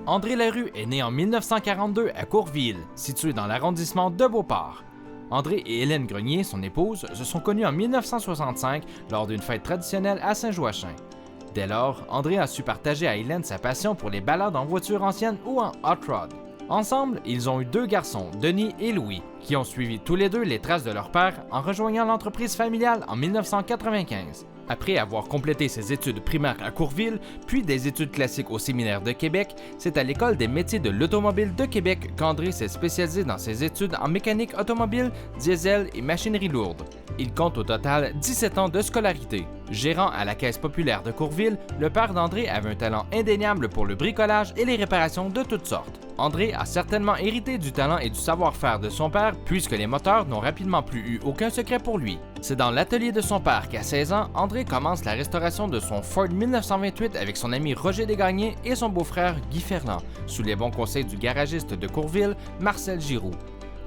André Larue est né en 1942 à Courville, situé dans l'arrondissement de Beauport. André et Hélène Grenier, son épouse, se sont connus en 1965 lors d'une fête traditionnelle à Saint-Joachim. Dès lors, André a su partager à Hélène sa passion pour les balades en voiture ancienne ou en hot rod. Ensemble, ils ont eu 2 garçons, Denis et Louis, qui ont suivi tous les deux les traces de leur père en rejoignant l'entreprise familiale en 1995. Après avoir complété ses études primaires à Courville, puis des études classiques au Séminaire de Québec, c'est à l'École des métiers de l'automobile de Québec qu'André s'est spécialisé dans ses études en mécanique automobile, diesel et machinerie lourde. Il compte au total 17 ans de scolarité. Gérant à la Caisse populaire de Courville, le père d'André avait un talent indéniable pour le bricolage et les réparations de toutes sortes. André a certainement hérité du talent et du savoir-faire de son père puisque les moteurs n'ont rapidement plus eu aucun secret pour lui. C'est dans l'atelier de son père qu'à 16 ans, André commence la restauration de son Ford 1928 avec son ami Roger Desgagnés et son beau-frère Guy Ferland, sous les bons conseils du garagiste de Courville, Marcel Giroux.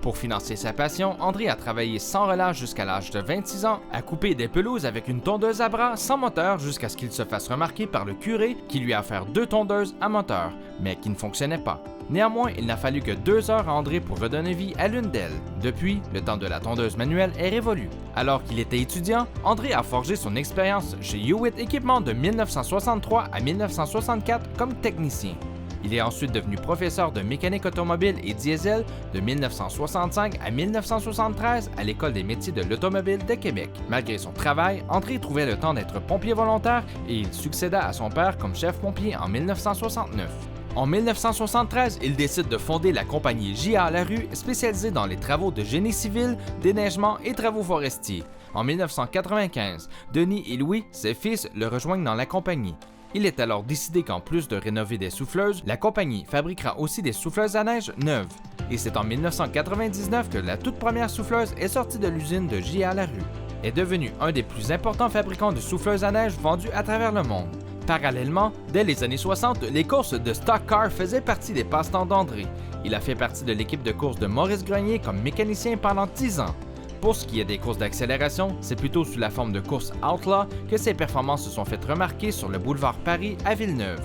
Pour financer sa passion, André a travaillé sans relâche jusqu'à l'âge de 26 ans, à couper des pelouses avec une tondeuse à bras sans moteur jusqu'à ce qu'il se fasse remarquer par le curé qui lui a offert 2 tondeuses à moteur, mais qui ne fonctionnaient pas. Néanmoins, il n'a fallu que 2 heures à André pour redonner vie à l'une d'elles. Depuis, le temps de la tondeuse manuelle est révolu. Alors qu'il était étudiant, André a forgé son expérience chez Hewitt Équipement de 1963 à 1964 comme technicien. Il est ensuite devenu professeur de mécanique automobile et diesel de 1965 à 1973 à l'École des métiers de l'automobile de Québec. Malgré son travail, André trouvait le temps d'être pompier volontaire et il succéda à son père comme chef pompier en 1969. En 1973, il décide de fonder la compagnie J.A. Larue, spécialisée dans les travaux de génie civil, déneigement et travaux forestiers. En 1995, Denis et Louis, ses fils, le rejoignent dans la compagnie. Il est alors décidé qu'en plus de rénover des souffleuses, la compagnie fabriquera aussi des souffleuses à neige neuves. Et c'est en 1999 que la toute première souffleuse est sortie de l'usine de J.A. Larue. Est devenu un des plus importants fabricants de souffleuses à neige vendues à travers le monde. Parallèlement, dès les années 60, les courses de stock car faisaient partie des passe-temps d'André. Il a fait partie de l'équipe de course de Maurice Grenier comme mécanicien pendant 10 ans. Pour ce qui est des courses d'accélération, c'est plutôt sous la forme de courses Outlaw que ses performances se sont faites remarquer sur le boulevard Paris à Villeneuve.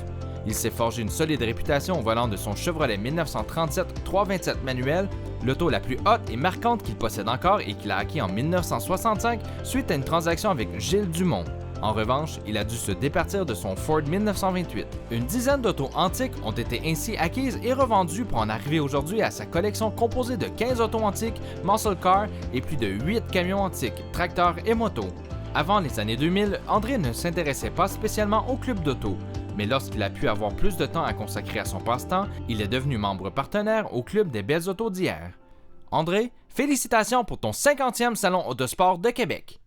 Il s'est forgé une solide réputation au volant de son Chevrolet 1937 327 manuel, l'auto la plus haute et marquante qu'il possède encore et qu'il a acquis en 1965 suite à une transaction avec Gilles Dumont. En revanche, il a dû se départir de son Ford 1928. Une dizaine d'autos antiques ont été ainsi acquises et revendues pour en arriver aujourd'hui à sa collection composée de 15 autos antiques, muscle cars et plus de 8 camions antiques, tracteurs et motos. Avant les années 2000, André ne s'intéressait pas spécialement au club d'auto, mais lorsqu'il a pu avoir plus de temps à consacrer à son passe-temps, il est devenu membre partenaire au Club des belles autos d'hier. André, félicitations pour ton 50e Salon Autosport de Québec!